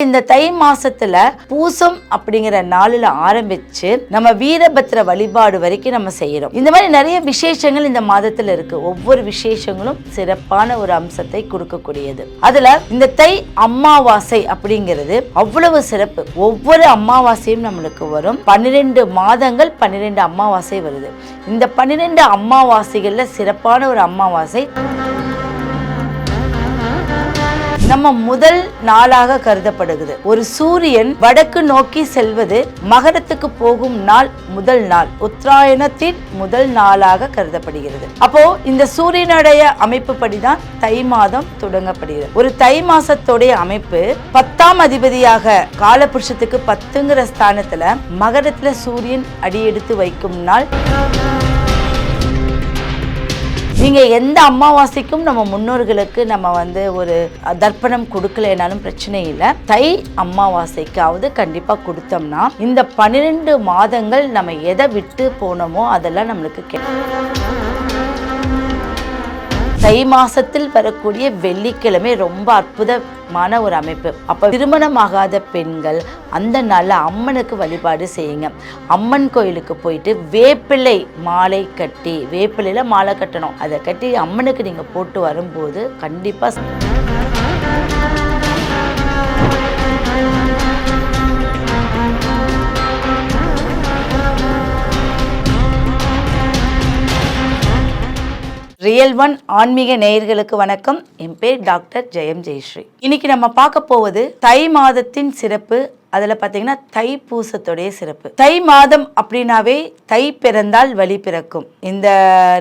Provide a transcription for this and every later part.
இந்த தை மாசத்துல பூசம் அப்படிங்கிற நாளில் ஆரம்பிச்சு நம்ம வீரபத்திர வழிபாடு வரைக்கும் நம்ம செய்யறோம். இந்த மாதிரி நிறைய விசேஷங்கள் இந்த மாதத்துல இருக்கு. ஒவ்வொரு விசேஷங்களும் சிறப்பான ஒரு அம்சத்தை கொடுக்கக்கூடியது. அதுல இந்த தை அமாவாசை அப்படிங்கிறது அவ்வளவு சிறப்பு. ஒவ்வொரு அமாவாசையும் நம்மளுக்கு வரும். 12 மாதங்கள் 12 அமாவாசை வருது. இந்த 12 அமாவாசைகள்ல சிறப்பான ஒரு அமாவாசை நம்ம முதல் நாளாக கருதப்படுகிறது. ஒரு சூரியன் வடக்கு நோக்கி செல்வது மகரத்துக்கு போகும் நாள் முதல் நாள், உத்தராயணத்தின் முதல் நாளாக கருதப்படுகிறது. அப்போ இந்த சூரியனுடைய அமைப்பு படிதான் தை மாதம் தொடங்கப்படுகிறது. ஒரு தை மாசத்துடைய அமைப்பு 10ஆம் அதிபதியாக காலபுருஷத்துக்கு 10ங்கிற ஸ்தானத்துல மகரத்துல சூரியன் அடியெடுத்து வைக்கும் நாள். நீங்க எந்த அமாவாசைக்கும் நம்ம முன்னோர்களுக்கு நம்ம ஒரு தர்ப்பணம் கொடுக்கலனாலும் பிரச்சனை இல்லை. தை அமாவாசைக்காவது கண்டிப்பா கொடுத்தோம்னா இந்த 12 மாதங்கள் நம்ம எதை விட்டு போனோமோ அதெல்லாம் நம்மளுக்கு கிடைக்கும். தை மாசத்தில் வரக்கூடிய வெள்ளிக்கிழமை ரொம்ப அற்புதமான ஒரு அமைப்பு. அப்ப திருமணமாகாத பெண்கள் அந்த நாள்ல அம்மனுக்கு வழிபாடு செய்யுங்க. அம்மன் கோயிலுக்கு போயிட்டு வேப்பிலை மாலை கட்டி, வேப்பிலையில மாலை கட்டணும், அதை கட்டி அம்மனுக்கு நீங்க போட்டு வரும்போது கண்டிப்பா ரியல் ஒன் ஆன்மீக நேயர்களுக்கு வணக்கம். என் பேர் டாக்டர் ஜெயம் ஜெயஸ்ரீ. இன்னைக்கு நம்ம பார்க்க போவது தை மாதத்தின் சிறப்பு. அதுல பாத்தீங்கன்னா தை பூசத்துடைய சிறப்பு. தை மாதம் அப்படின்னாவே தை பிறந்தால் வழி பிறக்கும். இந்த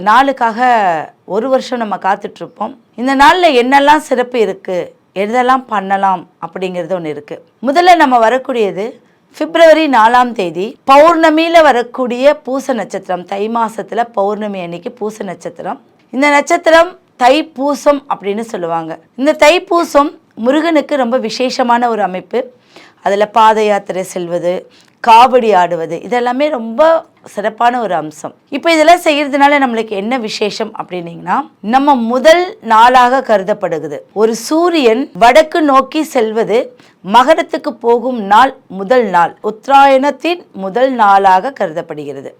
நாளுக்காக ஒரு வருஷம் நம்ம காத்துட்டு இருப்போம். இந்த நாள்ல என்னெல்லாம் சிறப்பு இருக்கு, எதெல்லாம் பண்ணலாம் அப்படிங்கிறது ஒன்று இருக்கு. முதல்ல நம்ம வரக்கூடியது பிப்ரவரி 4ஆம் தேதி பௌர்ணமியில வரக்கூடிய பூச நட்சத்திரம். தை மாசத்துல பௌர்ணமி அன்னைக்கு பூச நட்சத்திரம். இந்த நட்சத்திரம் தைப்பூசம் அப்படின்னு சொல்லுவாங்க. இந்த தைப்பூசம் முருகனுக்கு ரொம்ப விசேஷமான ஒரு அமைப்பு. அதில் பாத யாத்திரை செல்வது, காவடி ஆடுவது, இதெல்லாமே ரொம்ப சிறப்பான ஒரு அம்சம். இப்போ இதெல்லாம் செய்யறதுனால நம்மளுக்கு என்ன விசேஷம் அப்படின்னீங்கன்னா, நம்ம முதல் நாளாக கருதப்படுகிறது. ஒரு சூரியன் வடக்கு நோக்கி செல்வது மகரத்துக்கு போகும் நாள் முதல் நாள், உத்தராயணத்தின் முதல் நாளாக கருதப்படுகிறது.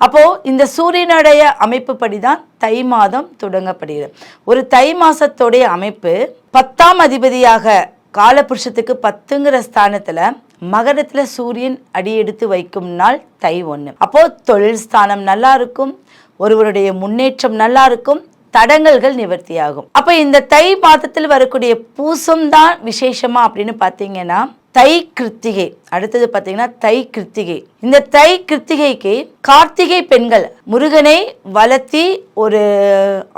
அப்போ இந்த சூரியனுடைய அமைப்பு படிதான் தை மாதம் தொடங்கப்படுகிறது. ஒரு தை மாசத்துடைய அமைப்பு 10ஆம் அதிபதியாக காலபுருஷத்துக்கு 10ங்கிற ஸ்தானத்துல மகரத்துல சூரியன் அடியெடுத்து வைக்கும் நாள் தை 1. அப்போ தொழில் ஸ்தானம் நல்லா இருக்கும், ஒருவருடைய முன்னேற்றம் நல்லா இருக்கும், தடங்கல்கள் நிவர்த்தியாகும். அப்ப இந்த தை மாதத்தில் வரக்கூடிய பூசம் தான் விசேஷமா அப்படின்னு பாத்தீங்கன்னா தை கிருத்திகை. அடுத்தது பார்த்தீங்கன்னா தை கிருத்திகை. இந்த தை கிருத்திகைக்கு கார்த்திகை பெண்கள் முருகனை வளர்த்தி ஒரு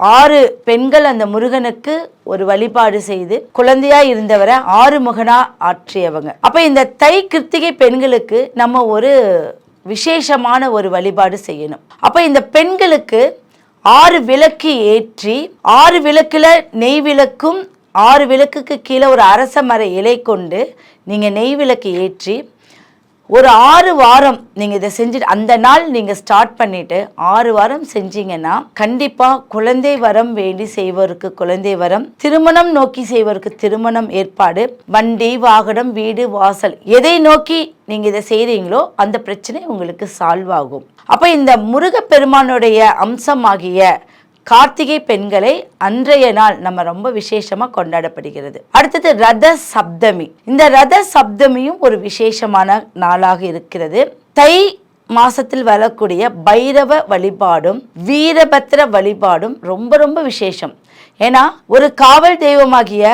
6 பெண்கள் அந்த முருகனுக்கு ஒரு வழிபாடு செய்து குழந்தையா இருந்தவரை 6 முகனா ஆற்றியவங்க. அப்ப இந்த தை கிருத்திகை பெண்களுக்கு நம்ம ஒரு விசேஷமான ஒரு வழிபாடு செய்யணும். அப்ப இந்த பெண்களுக்கு 6 விளக்கு ஏற்றி, 6 விளக்குல நெய் விளக்கும், 6 விளக்குக்கு கீழே ஒரு அரச மர இலை கொண்டு நீங்கள் நெய் விளக்கு ஏற்றி ஒரு 6 வாரம் நீங்கள் இதை செஞ்சுட்டு அந்த நாள் நீங்கள் ஸ்டார்ட் பண்ணிட்டு 6 வாரம் செஞ்சீங்கன்னா கண்டிப்பாக குழந்தை வரம் வேண்டி செய்வருக்கு குழந்தை வரம், திருமணம் நோக்கி செய்வருக்கு திருமணம் ஏற்பாடு, வண்டி வாகனம் வீடு வாசல் எதை நோக்கி நீங்கள் இதை செய்கிறீங்களோ அந்த பிரச்சனை உங்களுக்கு சால்வ் ஆகும். அப்போ இந்த முருகப்பெருமானுடைய அம்சமாகிய கார்த்திகை பெண்களை அன்றைய நாள் நம்ம ரொம்ப விசேஷமா கொண்டாடப்படுகிறது. அடுத்தது ரத சப்தமி. இந்த ரத சப்தமியும் ஒரு விசேஷமான நாளாக இருக்கிறது. தை மாசத்தில் வரக்கூடிய பைரவ வழிபாடும் வீரபத்திர வழிபாடும் ரொம்ப ரொம்ப விசேஷம். ஏன்னா ஒரு காவல் தெய்வமாகிய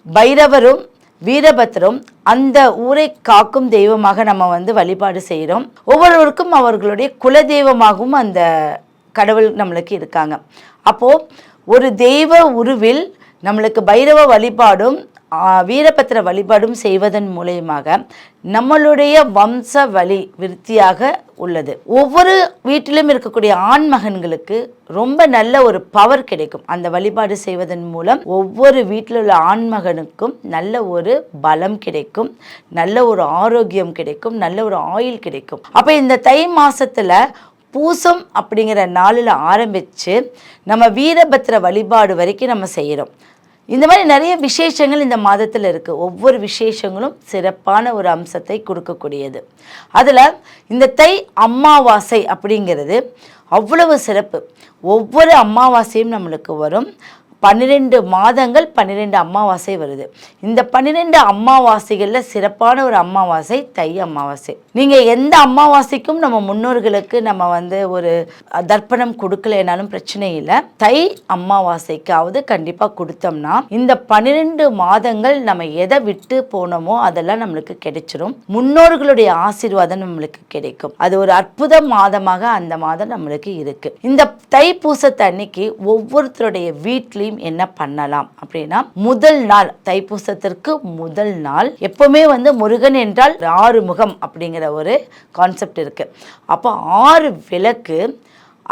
பைரவரும் வீரபத்திரம் அந்த ஊரை காக்கும் தெய்வமாக நம்ம வழிபாடு செய்கிறோம். ஒவ்வொருவருக்கும் அவர்களுடைய குல தெய்வமாகவும் அந்த கடவுள் நம்மளுக்கு இருக்காங்க. அப்போ ஒரு தெய்வ உருவில் நம்மளுக்கு பைரவ வழிபாடும் வீரபத்திர வழிபாடும் செய்வதன் மூலயமாக நம்மளுடைய வம்ச வழி விருத்தியாக உள்ளது. ஒவ்வொரு வீட்டிலும் இருக்கக்கூடிய ஆண் மகன்களுக்கு ரொம்ப நல்ல ஒரு பவர் கிடைக்கும். அந்த வழிபாடு செய்வதன் மூலம் ஒவ்வொரு வீட்டில் உள்ள ஆண் மகனுக்கும் நல்ல ஒரு பலம் கிடைக்கும், நல்ல ஒரு ஆரோக்கியம் கிடைக்கும், நல்ல ஒரு ஆயுள் கிடைக்கும். அப்ப இந்த தை மாசத்துல பூசம் அப்படிங்கிற நாளில் ஆரம்பித்து நம்ம வீரபத்திர வழிபாடு வரைக்கும் நம்ம செய்கிறோம். இந்த மாதிரி நிறைய விசேஷங்கள் இந்த மாதத்தில் இருக்குது. ஒவ்வொரு விசேஷங்களும் சிறப்பான ஒரு அம்சத்தை கொடுக்கக்கூடியது. அதில் இந்த தை அமாவாசை அப்படிங்கிறது அவ்வளவு சிறப்பு. ஒவ்வொரு அமாவாசையும் நம்மளுக்கு வரும். 12 மாதங்கள் 12 அமாவாசை வருது. இந்த 12 அமாவாசைகளில் சிறப்பான ஒரு அமாவாசை தை அமாவாசை. நீங்கள் எந்த அமாவாசைக்கும் நம்ம முன்னோர்களுக்கு நம்ம ஒரு தர்ப்பணம் கொடுக்கலைனாலும் பிரச்சனை இல்லை. தை அமாவாசைக்காவது கண்டிப்பாக கொடுத்தோம்னா இந்த 12 மாதங்கள் நம்ம எதை விட்டு போனோமோ அதெல்லாம் நம்மளுக்கு கிடைச்சிரும். முன்னோர்களுடைய ஆசீர்வாதம் நம்மளுக்கு கிடைக்கும். அது ஒரு அற்புத மாதமாக அந்த மாதம் நம்மளுக்கு இருக்கு. இந்த தைப்பூசத்து அன்னைக்கு ஒவ்வொருத்தருடைய வீட்லையும் என்ன பண்ணலாம் அப்படின்னா, முதல் நாள் தைப்பூசத்திற்கு முதல் நாள் எப்பவுமே முருகன் என்றால் 6 முகம் அப்படிங்கிற ஒரு கான்செப்ட் இருக்கு. அப்போ 6 விளக்கு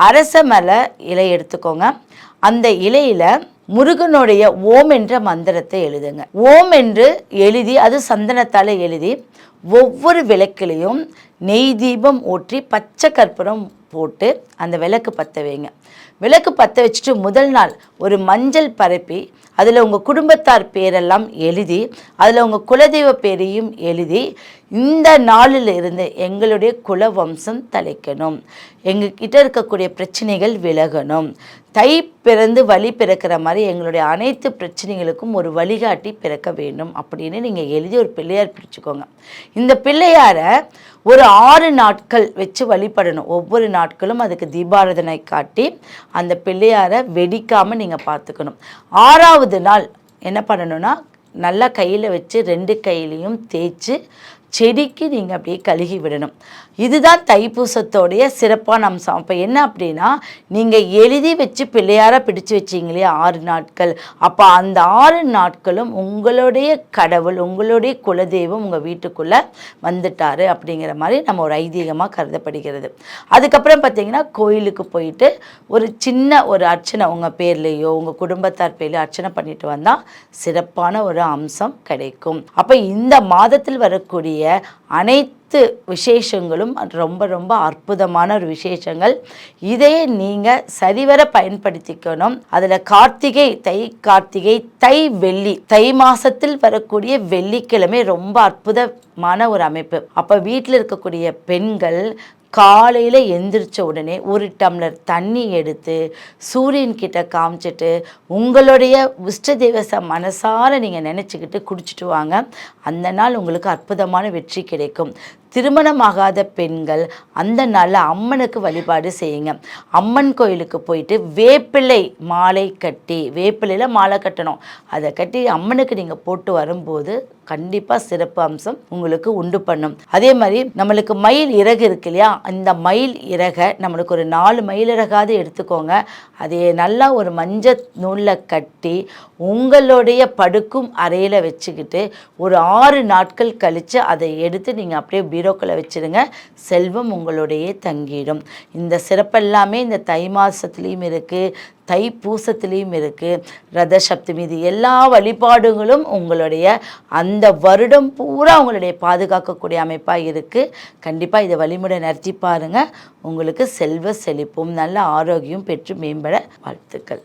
அரச மலை இலை எடுத்துக்கோங்க. அந்த இலையில முருகனுடைய ஓம் என்ற மந்திரத்தை எழுதுங்க. ஓம் என்று எழுதி, அது சந்தனத்தால் எழுதி, ஒவ்வொரு விளக்கிலையும் நெய் தீபம் ஊற்றி பச்சை கற்பூரம் போட்டு அந்த விளக்கு பற்ற வைங்க. விளக்கு பற்ற வச்சுட்டு முதல் நாள் ஒரு மஞ்சள் பரப்பி அதில் உங்கள் குடும்பத்தார் பேரெல்லாம் எழுதி, அதில் உங்கள் குலதெய்வ பேரையும் எழுதி, இந்த நாளில் இருந்து எங்களுடைய குல வம்சம் தலைக்கணும், எங்ககிட்ட இருக்கக்கூடிய பிரச்சனைகள் விலகணும், தை பிறந்து வழி பிறக்கிற மாதிரி எங்களுடைய அனைத்து பிரச்சனைகளுக்கும் ஒரு வழிகாட்டி பிறக்க வேண்டும் அப்படின்னு நீங்கள் எழுதி ஒரு பிள்ளையார் பிடிச்சிக்கோங்க. இந்த பிள்ளையாரை ஒரு 6 நாட்கள் வச்சு வழிபடணும். ஒவ்வொரு நாட்களும் அதுக்கு தீபாராதனை காட்டி அந்த பிள்ளையாரை வெடிக்காமல் நீங்கள் பார்த்துக்கணும். 6வது நாள் என்ன பண்ணணும்னா, நல்லா கையில் வச்சு 2 கையிலையும் தேய்ச்சி செடிக்கு நீங்கள் அப்படியே கழுகி விடணும். இதுதான் தைப்பூசத்தோடைய சிறப்பான அம்சம். அப்போ என்ன அப்படின்னா, நீங்கள் எழுதி வச்சு பிள்ளையார பிடிச்சு வச்சிங்களே 6 நாட்கள், அப்போ அந்த 6 நாட்களும் உங்களுடைய கடவுள், உங்களுடைய குலதெய்வம் உங்கள் வீட்டுக்குள்ளே வந்துட்டார் அப்படிங்கிற மாதிரி நம்ம ஒரு ஐதீகமாக கருதப்படுகிறது. அதுக்கப்புறம் பார்த்திங்கன்னா, கோயிலுக்கு போயிட்டு ஒரு சின்ன ஒரு அர்ச்சனை உங்கள் பேர்லேயோ உங்கள் குடும்பத்தார் பேர்லையோ அர்ச்சனை பண்ணிட்டு வந்தால் சிறப்பான ஒரு அம்சம் கிடைக்கும். அப்போ இந்த மாதத்தில் வரக்கூடிய அனைத்து விசேஷங்களும் ரொம்ப ரொம்ப அற்புதமான ஒரு விசேஷங்கள். இதை நீங்கள் சரிவர பயன்படுத்திக்கணும். அதில் கார்த்திகை, தை கார்த்திகை, தை வெள்ளி, தை மாதத்தில் வரக்கூடிய வெள்ளிக்கிழமை ரொம்ப அற்புதமான ஒரு அமைப்பு. அப்போ வீட்டில் இருக்கக்கூடிய பெண்கள் காலையில் எந்திரிச்ச உடனே ஒரு டம்ளர் தண்ணி எடுத்து சூரியன்கிட்ட காமிச்சிட்டு உங்களுடைய இஷ்ட தெய்வத்தை மனசார நீங்கள் நினச்சிக்கிட்டு குடிச்சிட்டு வாங்க. அந்த நாள் உங்களுக்கு அற்புதமான வெற்றி கிடைக்கும். திருமணமாகாத பெண்கள் அந்த நாளில் அம்மனுக்கு வழிபாடு செய்யுங்க. அம்மன் கோயிலுக்கு போயிட்டு வேப்பிலை மாலை கட்டி, வேப்பிலையில் மாலை கட்டணும், அதை கட்டி அம்மனுக்கு நீங்கள் போட்டு வரும்போது கண்டிப்பாக சிறப்பு அம்சம் உங்களுக்கு உண்டு பண்ணும். அதே மாதிரி நம்மளுக்கு மயில் இறகு இருக்கு இல்லையா, அந்த மயில் இறகை நம்மளுக்கு ஒரு 4 மயில் இறகாவது எடுத்துக்கோங்க. அதை நல்லா ஒரு மஞ்சள் நூலில் கட்டி உங்களுடைய படுக்கும் அறையில் வச்சுக்கிட்டு ஒரு 6 நாட்கள் கழித்து அதை எடுத்து நீங்கள் அப்படியே பீரோக்களை வச்சுருங்க. செல்வம் உங்களுடைய தங்கிடும். இந்த சிறப்பெல்லாமே இந்த தை மாதத்துலேயும் இருக்குது, தைப்பூசத்துலேயும் இருக்குது. ரத சப்தமி, இது எல்லா வழிபாடுகளும் உங்களுடைய அந்த வருடம் பூரா உங்களுடைய பாதுகாக்கக்கூடிய அமைப்பாக இருக்குது. கண்டிப்பாக இதை வழிமுறை நடத்தி பாருங்கள். உங்களுக்கு செல்வ செழிப்பும் நல்ல ஆரோக்கியம் பெற்று மேம்பட வாழ்த்துக்கள்.